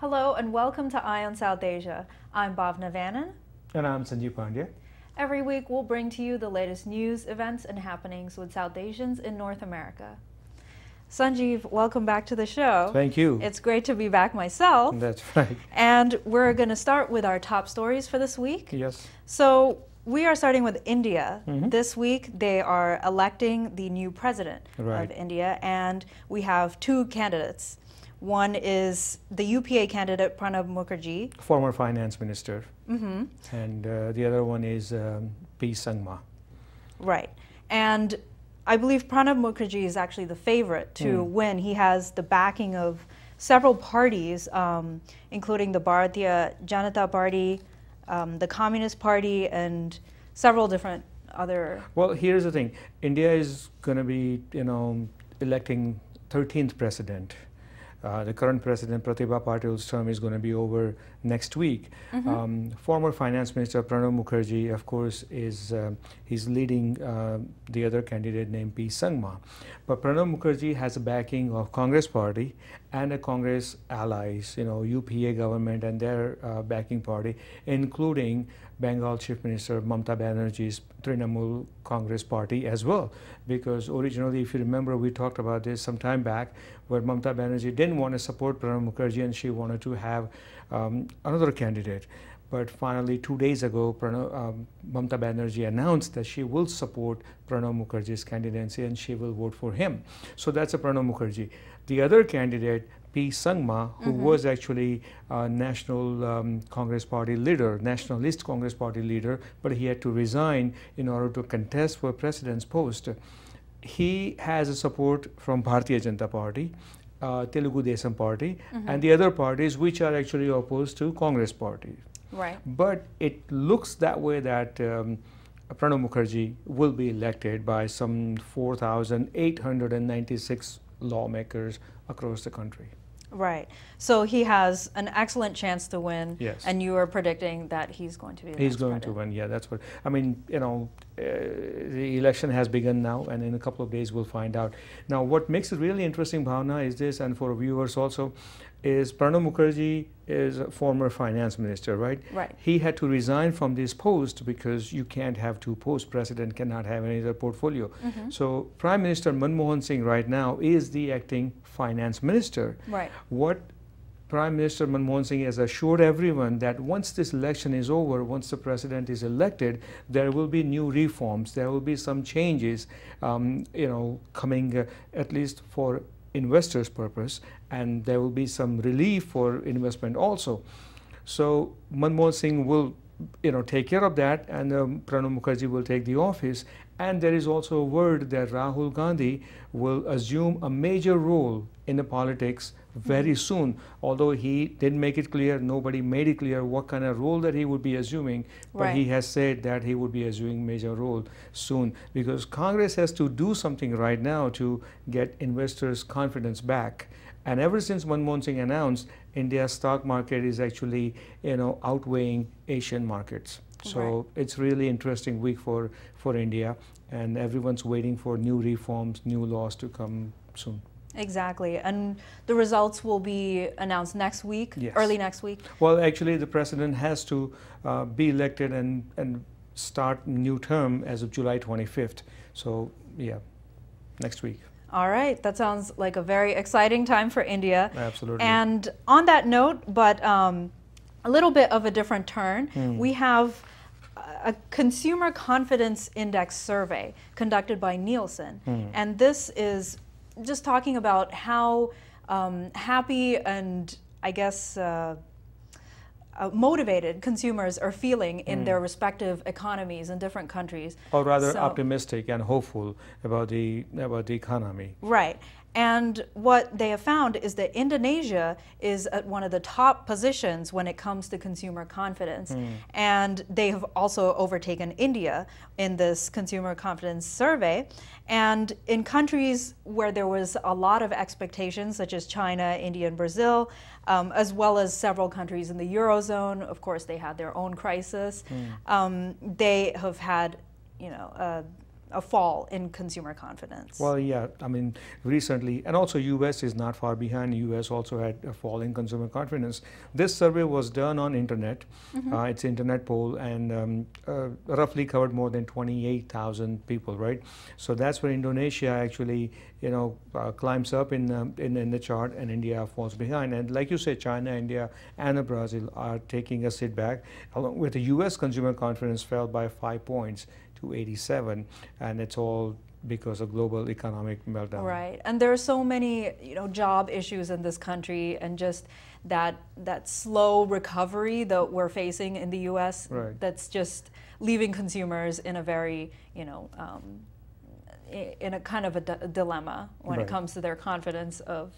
Hello and welcome to Eye on South Asia. I'm Bhavna Vannan. And I'm Sanjeev Pandya. Every week we'll bring to you the latest news, events, and happenings with South Asians in North America. Sanjeev, welcome back to the show. Thank you. It's great to be back myself. That's right. And we're going to start with our top stories for this week. Yes. So we are starting with India. Mm-hmm. This week they are electing the new president of India, and we have two candidates. One is the UPA candidate Pranab Mukherjee, former finance minister. Mm-hmm. And the other one is P. Sangma. Right. And I believe Pranab Mukherjee is actually the favorite to win. He has the backing of several parties, including the Bharatiya Janata Party, the Communist Party, and several different other... Well, here's the thing. India is going to be, electing 13th president. The current president, Pratibha Patil's term is going to be over next week. Mm-hmm. Former finance minister Pranab Mukherjee, of course, is he's leading the other candidate named P. Sangma. But Pranab Mukherjee has a backing of Congress party and a Congress allies, UPA government and their backing party, including Bengal Chief Minister Mamata Banerjee's Trinamool Congress party as well. Because originally, if you remember, we talked about this some time back, where Mamata Banerjee didn't want to support Pranab Mukherjee and she wanted to have another candidate. But finally, 2 days ago, Mamata Banerjee announced that she will support Pranab Mukherjee's candidacy and she will vote for him. So that's a Pranab Mukherjee. The other candidate, P. Sangma, who was actually a National Congress Party leader, Nationalist Congress Party leader, but he had to resign in order to contest for president's post. He has a support from Bharatiya Janata Party, Telugu Desam Party, and the other parties which are actually opposed to Congress Party. Right. But it looks that way that Pranab Mukherjee will be elected by some 4,896 lawmakers across the country. Right. So he has an excellent chance to win. Yes. And you are predicting that he's going to be the He's next going president. to win, yeah, that's what, I mean, the election has begun now, and in a couple of days we'll find out. Now, what makes it really interesting, Bhavna, is this, and for viewers also, is Pranab Mukherjee is a former finance minister, right? Right. He had to resign from this post because you can't have two posts. President cannot have any other portfolio. So Prime Minister Manmohan Singh right now is the acting finance minister. Right. What Prime Minister Manmohan Singh has assured everyone that once this election is over, once the president is elected, there will be new reforms. There will be some changes, coming at least for investors' purpose, and there will be some relief for investment also. So Manmohan Singh will, take care of that, and Pranab Mukherjee will take the office. And there is also a word that Rahul Gandhi will assume a major role in the politics very soon. Although he didn't make it clear, nobody made it clear what kind of role that he would be assuming. But he has said that he would be assuming major role soon, because Congress has to do something right now to get investors' confidence back. And ever since Manmohan Singh announced, India's stock market is actually, outweighing Asian markets. So it's really interesting week for India, and everyone's waiting for new reforms, new laws to come soon. Exactly. And the results will be announced next week, early next week? Well, actually, the president has to be elected and start new term as of July 25th. So, yeah, next week. All right. That sounds like a very exciting time for India. Absolutely. And on that note, but a little bit of a different turn, we have a consumer confidence index survey conducted by Nielsen. And this is just talking about how happy and, I guess, motivated consumers are feeling in their respective economies in different countries. Or rather optimistic and hopeful about the economy. Right. And what they have found is that Indonesia is at one of the top positions when it comes to consumer confidence. And they have also overtaken India in this consumer confidence survey. And in countries where there was a lot of expectations, such as China, India, and Brazil, as well as several countries in the Eurozone, of course, they had their own crisis. They have had, a fall in consumer confidence. Well, yeah, I mean, recently, and also U.S. is not far behind. U.S. also had a fall in consumer confidence. This survey was done on internet. It's an internet poll, and roughly covered more than 28,000 people, right? So that's where Indonesia actually, climbs up in the chart, and India falls behind. And like you said, China, India, and Brazil are taking a sit back, along with the U.S. consumer confidence fell by 5 points to 87, and it's all because of global economic meltdown. Right, and there are so many, job issues in this country, and just that slow recovery that we're facing in the U.S. Right. That's just leaving consumers in a very, in a kind of a dilemma when Right. it comes to their confidence of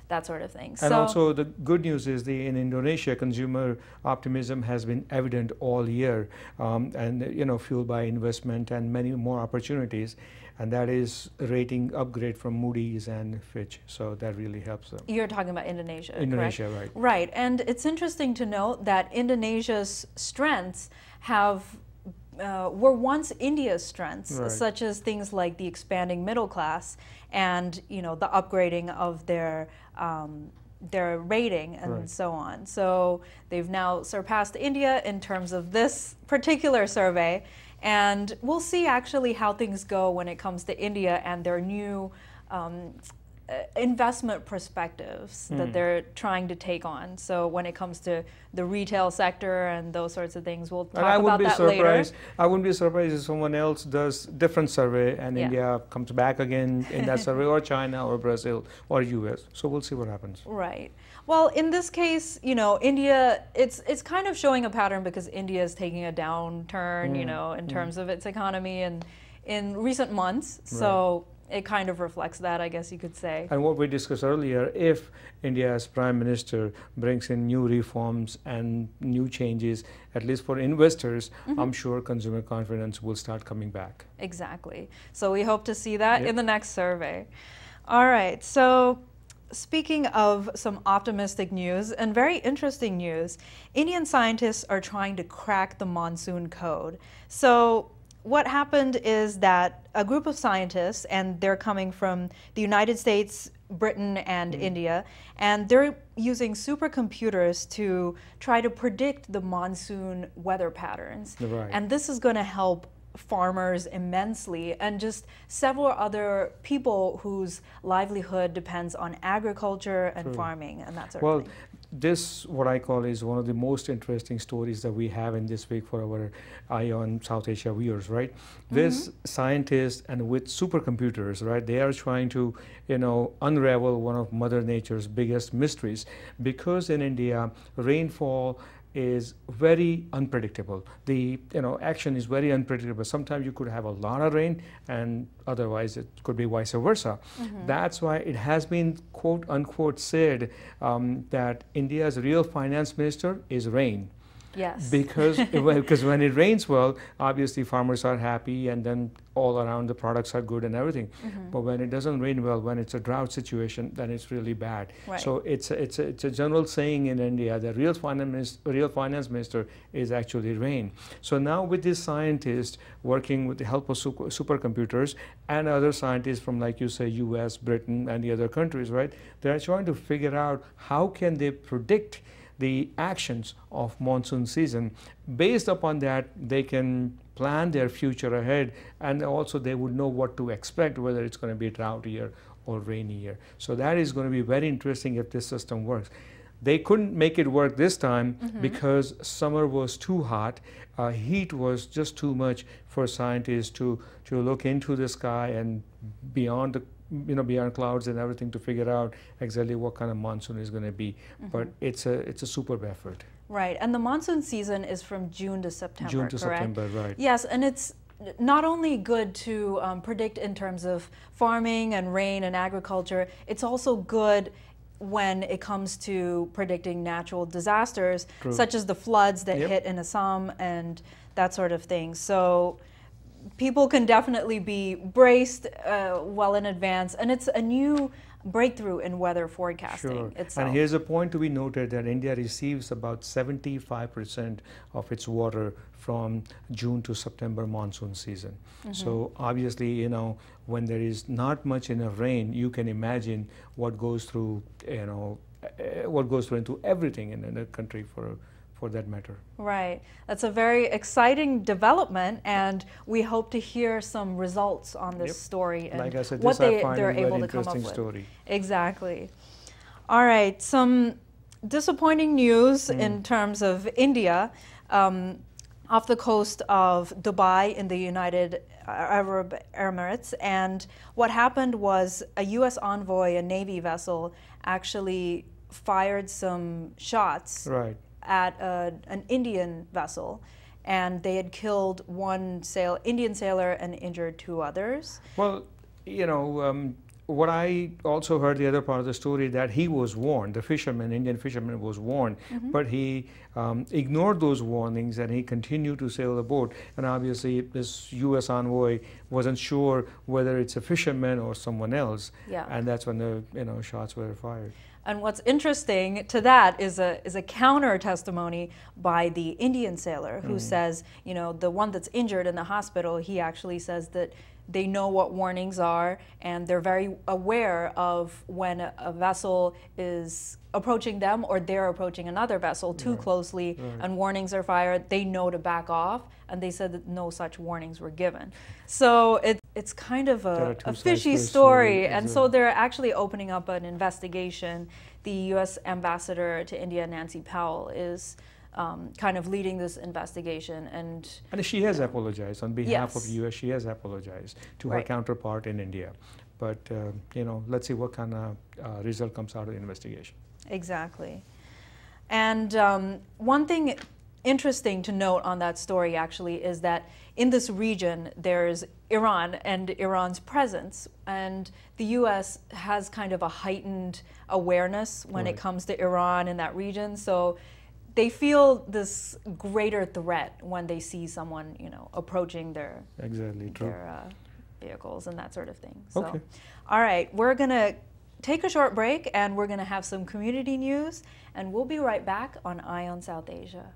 that sort of thing. And also the good news is in Indonesia, consumer optimism has been evident all year, and fueled by investment and many more opportunities, and that is a rating upgrade from Moody's and Fitch. So that really helps them. You're talking about Indonesia, Indonesia, correct? right? Right, and it's interesting to note that Indonesia's strengths were once India's strengths, Right. such as things like the expanding middle class and the upgrading of their rating and Right. so on. So they've now surpassed India in terms of this particular survey, and we'll see actually how things go when it comes to India and their new investment perspectives that they're trying to take on. So when it comes to the retail sector and those sorts of things, we'll talk about that later. I wouldn't be surprised if someone else does different survey and Yeah. India comes back again in that survey, or China or Brazil or US. So we'll see what happens. Right. Well, in this case, India, it's kind of showing a pattern because India is taking a downturn, in terms of its economy and in recent months. So it kind of reflects that, I guess you could say. And what we discussed earlier, if India's Prime Minister brings in new reforms and new changes, at least for investors, I'm sure consumer confidence will start coming back. Exactly. So we hope to see that Yep. in the next survey. All right. So speaking of some optimistic news and very interesting news, Indian scientists are trying to crack the monsoon code. So what happened is that a group of scientists, and they're coming from the United States, Britain, and India, and they're using supercomputers to try to predict the monsoon weather patterns. Right. And this is going to help farmers immensely, and just several other people whose livelihood depends on agriculture and farming and that sort of thing. This, what I call, is one of the most interesting stories that we have in this week for our Eye on South Asia viewers, right? This scientists and with supercomputers, right, they are trying to, unravel one of Mother Nature's biggest mysteries, because in India, rainfall is very unpredictable. The action is very unpredictable. Sometimes you could have a lot of rain, and otherwise it could be vice versa. That's why it has been quote unquote said that India's real finance minister is rain. Yes. Because when it rains well, obviously farmers are happy, and then all around the products are good and everything. But when it doesn't rain well, when it's a drought situation, then it's really bad. Right. So it's a general saying in India that real finance minister is actually rain. So now with these scientists working with the help of supercomputers and other scientists from, like you say, US, Britain, and the other countries, right? They're trying to figure out how can they predict the actions of monsoon season. Based upon that, they can plan their future ahead, and also they would know what to expect, whether it's going to be a drought year or rainy year. So that is going to be very interesting if this system works. They couldn't make it work this time because summer was too hot. Heat was just too much for scientists to look into the sky and beyond clouds and everything to figure out exactly what kind of monsoon is going to be. But it's a superb effort. Right, and the monsoon season is from June to September, June to correct? September, right. Yes, and it's not only good to predict in terms of farming and rain and agriculture, it's also good when it comes to predicting natural disasters, such as the floods that hit in Assam and that sort of thing. So people can definitely be braced well in advance, and it's a new breakthrough in weather forecasting Sure. itself. And here's a point to be noted that India receives about 75% of its water from June to September monsoon season. So obviously, you know, when there is not much enough rain, you can imagine what goes through, you know, what goes through into everything in a country for that matter. Right. That's a very exciting development, and we hope to hear some results on this story and like I said, what this I find they're a very able to come up interesting with. story. Exactly. All right. Some disappointing news in terms of India. Off the coast of Dubai in the United Arab Emirates, and what happened was a U.S. envoy, a Navy vessel, actually fired some shots Right. at an Indian vessel, and they had killed one Indian sailor and injured 2 others. Well, you know, what I also heard the other part of the story, that he was warned, the fisherman, Indian fisherman was warned, but he ignored those warnings and he continued to sail the boat. And obviously this U.S. envoy wasn't sure whether it's a fisherman or someone else. Yeah. And that's when the, you know, shots were fired. And what's interesting to that is a counter testimony by the Indian sailor who says, you know, the one that's injured in the hospital, he actually says that they know what warnings are and they're very aware of when a vessel is approaching them or they're approaching another vessel too closely and warnings are fired, they know to back off, and they said that no such warnings were given. So it's kind of a fishy story, and so they're actually opening up an investigation. The U.S. ambassador to India, Nancy Powell, is kind of leading this investigation, and she has apologized on behalf of Yes. U.S. She has apologized to her Right. counterpart in India. But you know, let's see what kind of result comes out of the investigation. Exactly. And one thing interesting to note on that story actually is that in this region there's Iran and Iran's presence, and the U.S. has kind of a heightened awareness when it comes to Iran in that region. So they feel this greater threat when they see someone, you know, approaching their vehicles and that sort of thing. So, Okay. All right, we're gonna take a short break and we're gonna have some community news, and we'll be right back on Eye on South Asia.